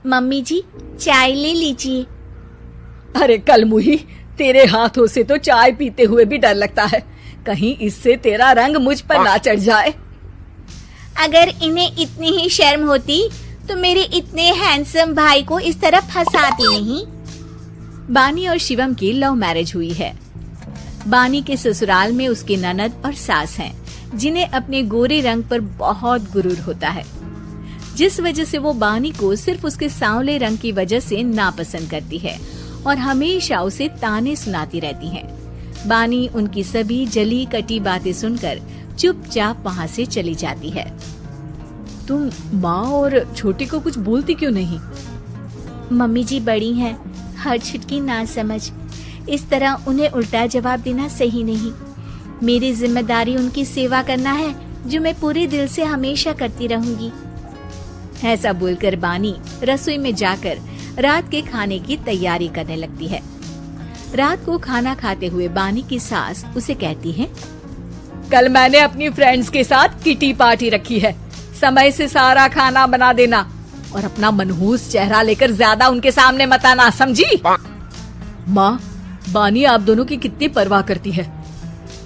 Mummy जी, चाय ले लीजिए। अरे कलमुही, तेरे हाथों से तो चाय पीते हुए भी डर लगता है, कहीं इससे तेरा रंग मुझ पर ना चढ़ जाए। अगर इन्हें इतनी ही शर्म होती तो मेरे इतने हैंडसम भाई को इस तरह फंसाती नहीं। बानी और शिवम की लव मैरिज हुई है। बानी के ससुराल में उसकी ननद और सास हैं, जिन्हें अपने गोरे रंग पर बहुत गुरूर होता है, जिस वजह से वो बानी को सिर्फ उसके सांवले रंग की वजह से नापसंद करती है और हमेशा उसे ताने सुनाती रहती हैं। बानी उनकी सभी जली कटी बातें सुनकर चुपचाप वहाँ से चली जाती है। तुम माँ और छोटी को कुछ बोलती क्यों नहीं? मम्मी जी बड़ी हैं, हर छुटकी ना समझ, इस तरह उन्हें उल्टा जवाब देना सही नहीं। मेरी जिम्मेदारी उनकी सेवा करना है, जो मैं पूरे दिल से हमेशा करती रहूंगी। ऐसा बोलकर बानी रसोई में जाकर रात के खाने की तैयारी करने लगती है। रात को खाना खाते हुए बानी की सास उसे कहती है, कल मैंने अपनी फ्रेंड्स के साथ किटी पार्टी रखी है, समय से सारा खाना बना देना और अपना मनहूस चेहरा लेकर ज्यादा उनके सामने मत आना, समझी? माँ, बानी आप दोनों की कितनी परवाह करती है,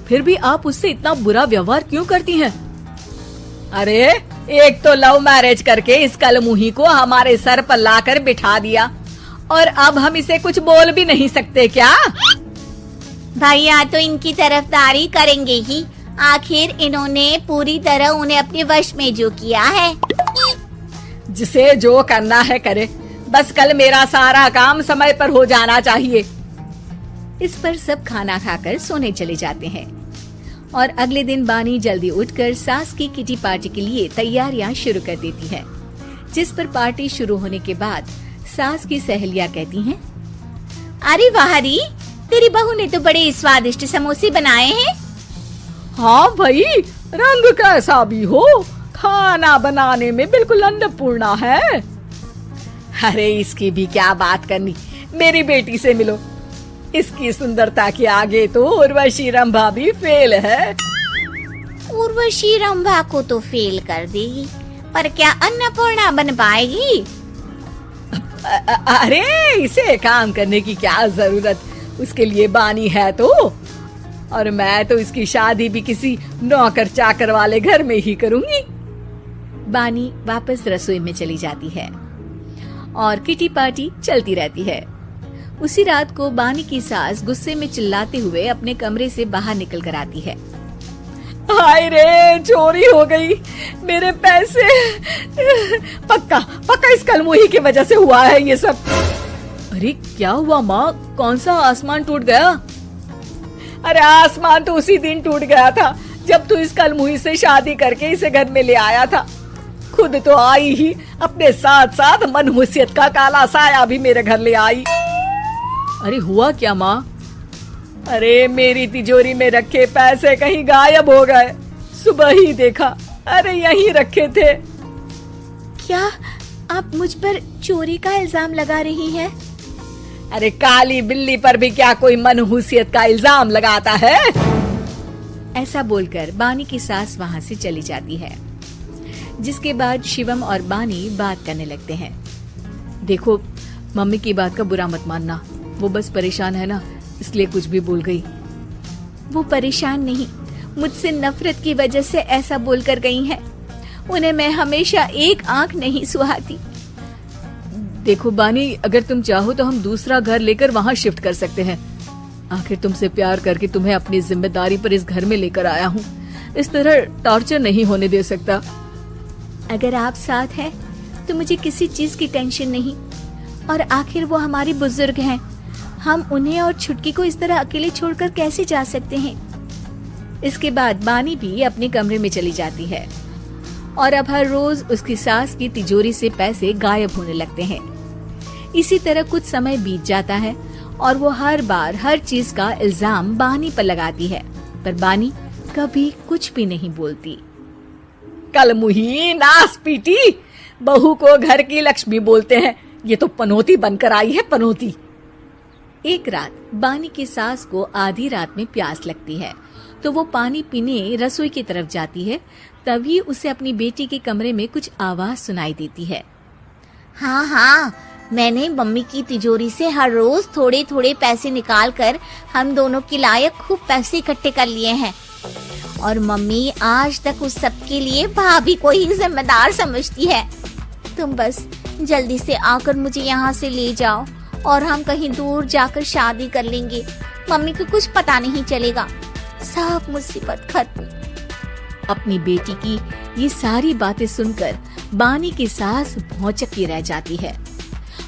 फिर भी आप उससे इतना बुरा व्यवहार क्यों करती हैं? अरे एक तो लव मैरिज करके इस कलमुही को हमारे सर पर लाकर बिठा दिया और अब हम इसे कुछ बोल भी नहीं सकते क्या? भैया तो इनकी तरफदारी करेंगे ही, आखिर इन्होंने पूरी तरह उन्हें अपने वश में जो किया है। जिसे जो करना है करे, बस कल मेरा सारा काम समय पर हो जाना चाहिए। इस पर सब खाना खाकर सोने चले जाते हैं और अगले दिन बानी जल्दी उठकर सास की किटी पार्टी के लिए तैयारियां शुरू कर देती है, जिस पर पार्टी शुरू होने के बाद सास की सहेलियां कहती हैं, अरे वाह री, तेरी बहू ने तो बड़े स्वादिष्ट समोसे बनाए हैं। हाँ भाई, रंग कैसा भी हो, खाना बनाने में बिल्कुल अन्नपूर्णा है। अरे इसकी भी क्या बात करनी, मेरी बेटी से मिलो, इसकी सुंदरता के आगे तो उर्वशी रंभा भी फेल है। उर्वशी रंभा को तो फेल कर देगी, पर क्या अन्नपूर्णा बन पाएगी? अरे इसे काम करने की क्या जरूरत, उसके लिए बानी है तो, और मैं तो इसकी शादी भी किसी नौकर चाकर वाले घर में ही करूंगी। बानी वापस रसोई में चली जाती है और किटी पार्टी चलती रहती है। उसी रात को बानी की सास गुस्से में चिल्लाते हुए अपने कमरे से बाहर निकल कर आती है। हाय रे, चोरी हो गई मेरे पैसे, पक्का इस कलमुही की वजह से हुआ है ये सब। अरे क्या हुआ माँ, कौन सा आसमान टूट गया? अरे आसमान तो उसी दिन टूट गया था जब तू इस कलमुही से शादी करके इसे घर में ले आया था। खुद तो आई ही, अपने साथ साथ मनहूसियत का काला साया भी मेरे घर ले आई। अरे हुआ क्या माँ? अरे मेरी तिजोरी में रखे पैसे कहीं गायब हो गए, सुबह ही देखा, अरे यहीं रखे थे। क्या आप मुझ पर चोरी का इल्जाम लगा रही हैं? अरे काली बिल्ली पर भी क्या कोई मनहूसियत का इल्जाम लगाता है? ऐसा बोलकर बानी की सास वहाँ से चली जाती है, जिसके बाद शिवम और बानी बात करने लगते हैं। देखो, मम्मी की बात का बुरा मत मानना, वो बस परेशान है ना, इसलिए कुछ भी बोल गई। वो परेशान नहीं, मुझसे नफरत की वजह से ऐसा बोलकर गई हैं। उन्हें मैं हमेशा एक आंख नहीं सुहाती। देखो बानी, अगर तुम चाहो तो हम दूसरा घर लेकर वहाँ शिफ्ट कर सकते हैं। आखिर तुमसे प्यार करके तुम्हें अपनी जिम्मेदारी पर इस घर में लेकर आया हूँ, इस तरह टॉर्चर नहीं होने दे सकता। अगर आप साथ हैं तो मुझे किसी चीज की टेंशन नहीं, और आखिर वो हमारी बुजुर्ग हैं, हम उन्हें और छुटकी को इस तरह अकेले छोड़कर कैसे जा सकते हैं? इसके बाद बानी भी अपने कमरे में चली जाती है और अब हर रोज उसकी सास की तिजोरी से पैसे गायब होने लगते हैं। इसी तरह कुछ समय बीत जाता है और वो हर बार हर चीज का इल्जाम बानी पर लगाती है, पर बानी कभी कुछ भी नहीं बोलती। कलमुही नास पीटी, बहू को घर की लक्ष्मी बोलते हैं, ये तो पनौती बनकर आई है, पनौती। एक रात बानी की सास को आधी रात में प्यास लगती है, तो वो पानी पीने रसोई की तरफ जाती है। तभी उसे अपनी बेटी के कमरे में कुछ आवाज सुनाई देती है। हाँ हाँ, मैंने मम्मी की तिजोरी से हर रोज थोड़े थोड़े पैसे निकाल कर हम दोनों के लायक खूब पैसे इकट्ठे कर लिए हैं। और मम्मी आज तक उस सब के लिए भाभी को ही जिम्मेदार समझती है। तुम बस जल्दी से आकर मुझे यहाँ से ले जाओ और हम कहीं दूर जाकर शादी कर लेंगे। मम्मी को कुछ पता नहीं चलेगा, सब मुसीबत खत्म। अपनी बेटी की ये सारी बातें सुनकर बानी की सास भौचक्की रह जाती है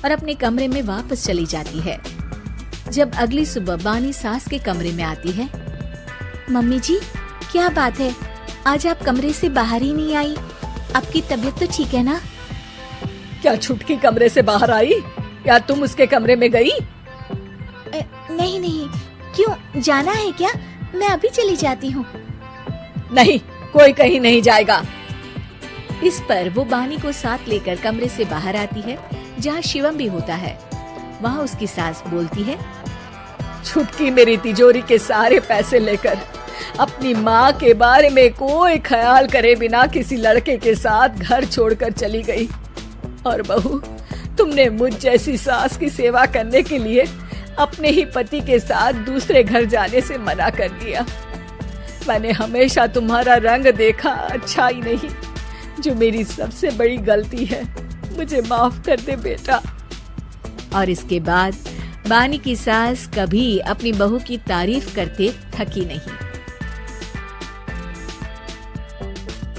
और अपने कमरे में वापस चली जाती है। जब अगली सुबह बानी सास के कमरे में आती है, मम्मी जी, क्या बात है, आज आप कमरे से बाहर ही नहीं आई? आपकी तबीयत तो ठीक है ना? क्या छुटकी कमरे से बाहर आई या तुम उसके कमरे में गई? नहीं नहीं, क्यों, जाना है क्या? मैं अभी चली जाती हूँ। नहीं, कोई कहीं नहीं जाएगा। इस पर वो बानी को साथ लेकर कमरे से बाहर आती है, जहाँ शिवम भी होता है। वहाँ उसकी सास बोलती है, छुटकी मेरी तिजोरी के सारे पैसे लेकर अपनी माँ के बारे में कोई ख्याल करे बिना किसी लड़के के साथ घर छोड़कर चली गई। और बहू, तुमने मुझ जैसी सास की सेवा करने के लिए अपने ही पति के साथ दूसरे घर जाने से मना कर दिया। मैंने हमेशा तुम्हारा रंग देखा अच्छा ही नहीं, जो मेरी सबसे बड़ी गलती है। मुझे माफ कर दे बेटा। और इसके बाद बानी की सास कभी अपनी बहू की तारीफ करते थकी नहीं।